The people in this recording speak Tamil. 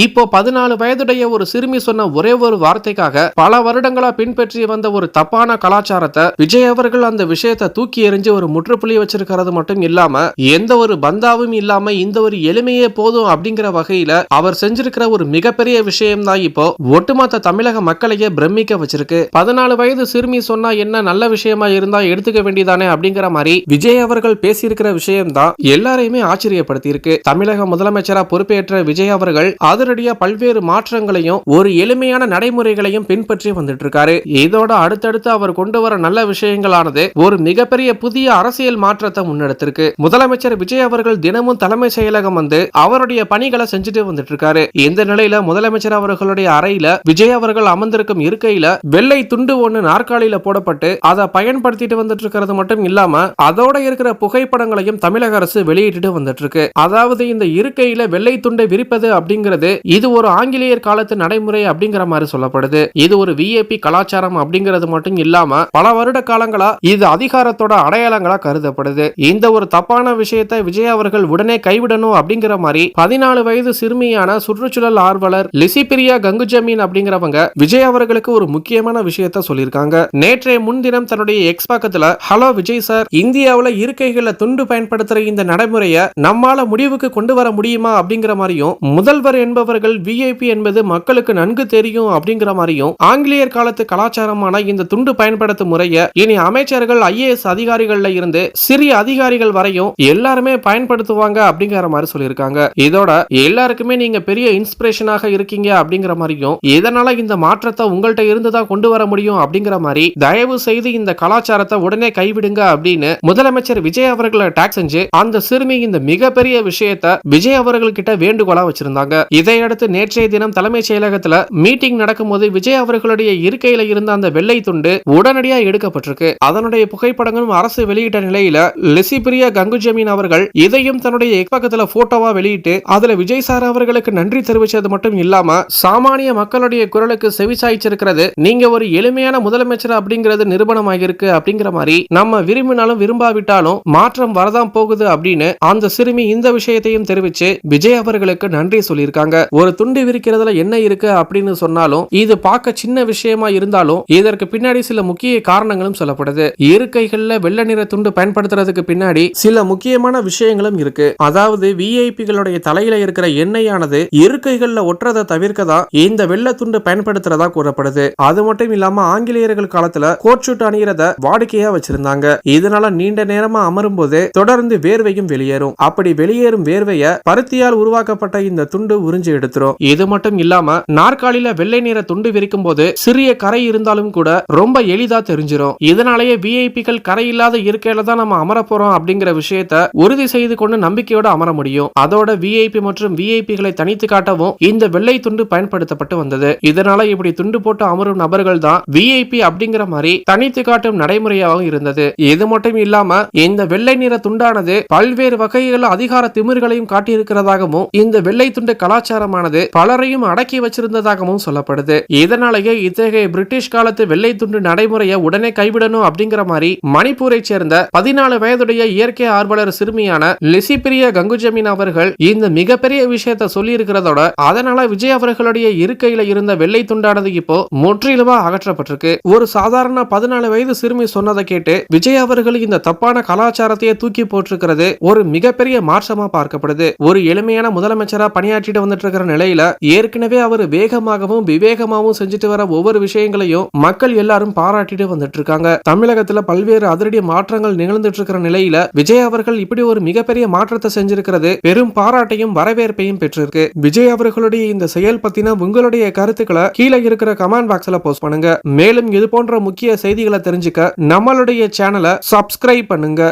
இப்போ 14 வயதுடைய ஒரு சிறுமி சொன்ன ஒரே ஒரு வார்த்தைக்காக பல வருடங்களா பின்பற்றி வந்த ஒரு தப்பான கலாச்சாரத்தை விஜய் அவர்கள் அந்த விஷயத்தை தூக்கி எறிஞ்சு ஒரு முற்றுப்புள்ளி வச்சிருக்கிறது மட்டும் இல்லாம எந்த ஒரு பந்தாவும் இல்லாம இந்த ஒரு எளிமையே போதும் அப்படிங்கிற வகையில அவர் செஞ்சிருக்கிற ஒரு மிகப்பெரிய விஷயம் தான் இப்போ ஒட்டுமொத்த தமிழக மக்களையே பிரமிக்க வச்சிருக்கு. 14 வயது சிறுமி சொன்னா என்ன நல்ல விஷயமா இருந்தா எடுத்துக்க வேண்டியதானே அப்படிங்கிற மாதிரி விஜய் அவர்கள் பேசியிருக்கிற விஷயம் தான் எல்லாரையுமே ஆச்சரியப்படுத்தி இருக்கு. தமிழக முதலமைச்சரா பொறுப்பேற்ற விஜய் அவர்கள் அதிரடியா பல்வேறு மாற்றங்களையும் ஒரு எளிமையான நடைமுறைகளையும் பின்பற்றி வந்துட்டு இருக்காரு. இதோட அடுத்தடுத்து அவர் கொண்டு வர நல்ல விஷயங்களானது ஒரு மிகப்பெரிய புதிய அரசியல் மாற்றத்தை முன்னெடுத்திருக்கு. முதலமைச்சர் விஜய் அவர்கள் தினமும் தலைமை செயலகம் வந்து அவருடைய பணிகளை செஞ்சுட்டு வந்துட்டு இருக்காரு. இந்த நிலையில முதலமைச்சர் அவர்களுடைய அறையில விஜய் அவர்கள் அமர்ந்திருக்கும் இருக்கையில வெள்ளை துண்டு ஒண்ணு நாற்காலியில போடப்பட்டு அதை பயன்படுத்திட்டு வந்துட்டு இருக்கிறது மட்டும் இல்லாம அதோட இருக்கிற புகைப்படங்களையும் தமிழக அரசு வெளியிட்டு வந்துட்டு இருக்கு. அதாவது இந்த இருக்கையில வெள்ளை துண்டை விரிப்பது அப்படிங்கிறது இது ஒரு ஆங்கிலேயர் காலத்து நடைமுறை அப்படிங்கிற மாதிரி சொல்லப்படுது. இது ஒரு விஐபி கலாச்சாரம் அப்படிங்கிறது மட்டும் இல்லாம பல வருட காலங்களா இது அதிகாரத்தோட அடையாளங்களா கருதப்படுது. இந்த ஒரு தப்பான விஷயத்தை விஜய் அவர்கள் உடனே கைவிடணும் அப்படிங்கிற மாதிரி 14 வயது சிறுமியான சுற்றுச்சூழல் ஆர்வலர் லிசிபிரியா கங்குஜமீன் அப்படிங்கிறவங்க விஜய் அவர்களுக்கு ஒரு முக்கியமான விஷயத்தை சொல்லியிருக்காங்க. நேற்றைய முன்தினம் தன்னுடைய எக்ஸ் பக்கத்துல ஹலோ விஜய் சார், இந்தியாவுல இருக்கைகளை துண்டு பயன்படுத்துற இந்த நடைமுறையை நம்மால முடிவுக்கு கொண்டு வர முடியுமா அப்படிங்கிற மாதிரியும் முதல்வர் என்பவர்கள் விஐபி என்பது மக்களுக்கு நன்கு தெரியும் அப்படிங்கிற மாதிரியும் ஆங்கிலேயர் காலத்து கலாச்சாரமான இந்த துண்டு பயன்படுத்தும் முறையை இனி அமைச்சர்கள் ஐஏஎஸ் அதிகாரிகள்ல இருந்து சிறிய அதிகாரிகள் வரையும் எல்லாருமே பயன்படுத்துவாங்க அப்படிங்கிற மாதிரி சொல்லியிருக்காங்க. இதோட எல்லாருக்குமே நீங்க பெரிய இன்ஸ்பிரேஷனாக இருக்கீங்க அப்படிங்கிற மாதிரியும் இதனால இந்த மாற்றத்தை உங்கள்கிட்ட இருந்து தான் கொண்டு வர முடியும் அப்படிங்கிற மாதிரி தயவு செய்து இந்த கலாச்சாரத்தை உடனே கைவிடுங்க அப்படின்னு முதலமைச்சர் விஜய் அவர்களை டாக் செஞ்சு அந்த சிறுமி இந்த மிகப்பெரிய விஷயத்தை விஜய் அவர்கள் கிட்ட வேண்டுகோளா வச்சிருந்தாங்க. இதையடுத்து நேற்றைய தினம் தலைமைச் செயலகத்துல மீட்டிங் நடக்கும்போது விஜய் அவர்களுடைய இருக்கையில இருந்த அந்த வெள்ளை துண்டு உடனடியா எடுக்கப்பட்டிருக்கு. அதனுடைய புகைப்படங்களும் அரசு வெளியிட்ட நிலையில லிசிபிரியா கங்குஜமீன் அவர்கள் இதையும் தன்னுடைய எக்ஸ் பக்கத்துல போட்டோவா வெளியிட்டு அதுல விஜய் சார் அவர்களுக்கு நன்றி தெரிவிச்சது மட்டும் இல்லாம சாமானிய மக்களுடைய குரலுக்கு செவிசாய்ச்சிருக்கிறது நீங்க ஒரு எளிமையான முதலமைச்சர் அப்படிங்கிறது நிரூபணமாக இருக்கு அப்படிங்கிற மாதிரி நம்ம விரும்பினாலும் விரும்பாவிட்டாலும் மாற்றம் வரதான் போகுது அப்படின்னு அந்த சிறுமி இந்த விஷயத்தையும் தெரிவிச்சு விஜய் அவர்களுக்கு நன்றி சொல்லியிருக்காங்க. ஒரு துண்டு விரிக்கிறதுல என்ன இருக்கு அப்படின்னு சொன்னாலும் இது பார்க்க சின்ன விஷயமா இருந்தாலும் இதற்கு பின்னாடி சில முக்கிய காரணங்களும் சொல்லப்படுது. இருக்கைகள்ல வெள்ளை நிற துண்டு பயன்படுத்துறதுக்கு பின்னாடி சில முக்கியமான விஷயங்களும் இருக்கு. அதாவது விஐபிகளுடைய தலையில இருக்கிற எண்ணெயானது இருக்கைகள்ல ஒட்டுறதை தவிர்க்க தான் இந்த வெள்ளை துண்டு பயன்படுத்துறதா கூறப்படுது. அது மட்டும் இல்லாம ஆங்கிலேயர்கள் காலத்துல கோட் ஷூட் அணிகிறத வாடிக்கையா வச்சிருந்தாங்க. இதனால நீண்ட நேரமா அமரும் போது தொடர்ந்து வேர்வையும் வெளியேறும். அப்படி வெளியேறும் வேர்வைய பருத்தியால் உருவாக்கப்பட்ட இந்த துண்டு உறிஞ்சி எடுத்துரும். இது மட்டும் இல்லாம நாற்காலியில வெள்ளை நிற துண்டு விரிக்கும் போது சிறிய கரை இருந்தாலும் கூட ரொம்ப எளிதா தெரிஞ்சிடும். இதனாலேயே விஐபிகள் கரை இல்லாத இருக்கையில தான் நம்ம அமர போறோம் அப்படிங்கிற விஷயத்தை உறுதி செய்து கொண்டு நம்பிக்கையோட அமர முடியும். அதோட விஐபி மற்றும் விஐபிகளை தனித்து காட்டவும் இந்த வெள்ளை துண்டு பயன்படுத்தப்பட்டு வந்தது. இதனால இப்படி துண்டு போட்டு அமரும் நபர்கள் தான் விஐபி அப்படிங்கிற மாதிரி தனித்து காட்டும் நடைமுறையாகவும் இருந்தது. இது மட்டும் இல்லாம இந்த வெள்ளை நிற துண்டானது பல்வேறு வகைகள் அதிகார திமிர்களையும் காட்டியிருக்கிறதாகவும் இந்த வெள்ளை துண்டு கலாச்சாரமானது பலரையும் அடக்கி வச்சிருந்ததாகவும் சொல்லப்படுது. இதனாலேயே இத்தகைய பிரிட்டிஷ் காலத்து வெள்ளை துண்டு நடைமுறையை உடனே கைவிடணும் அப்படிங்கிற மாதிரி மணிப்பூரை சேர்ந்த 14 வயதுடைய இயற்கை ஆர்வலர் சிறுமியான லிசிபிரியா கங்குஜமீன் அவர்கள் இந்த மிகப்பெரிய விஷயத்தை சொல்லி இருக்கிறதோட அதனால விஜய் அவர்களுடைய இருக்கையில இருந்த வெள்ளை துண்டானது இப்போ முற்றிலுமா அகற்றப்பட்டிருக்கு. ஒரு சாதாரண 14 வயது சிறுமி சொன்னதை கேட்டு விஜய் அவர்கள் இந்த தப்பான கலாச்சாரத்தையே தூக்கி போட்டிருக்கிறது ஒரு மிகப்பெரிய மாற்றமா பார்க்கப்படுது. ஒரு எளிமையான முதலமைச்சரா பணியாற்றிட்டு வந்துட்டு இருக்கிற நிலையில ஏற்கனவே அவர் வேகமாகவும் விவேகமாகவும் செஞ்சுட்டு வர ஒவ்வொரு விஷயங்களையும் மக்கள் எல்லாரும் பாராட்டிட்டு வந்துட்டு இருக்காங்க. தமிழகத்துல பல்வேறு அதிரடி மாற்றங்கள் நிகழ்ந்துட்டு இருக்கிற நிலையில விஜய் அவர்கள் இப்படி ஒரு மிகப்பெரிய மாற்றத்தை செஞ்சிருக்கிறது பெரும் பாராட்டையும் வரவேற்பையும் பெற்றிருக்கு. விஜய் அவர்களுடைய இந்த செயல் பத்தின உங்களுடைய கருத்துக்களை கீழே இருக்கிற கமெண்ட் பாக்ஸ்ல போஸ்ட் பண்ணுங்க. மேலும் இது போன்ற முக்கிய செய்திகளை தெரிஞ்சுக்க நம்மளுடைய சேனலை சப்ஸ்கிரைப் பண்ணுங்க.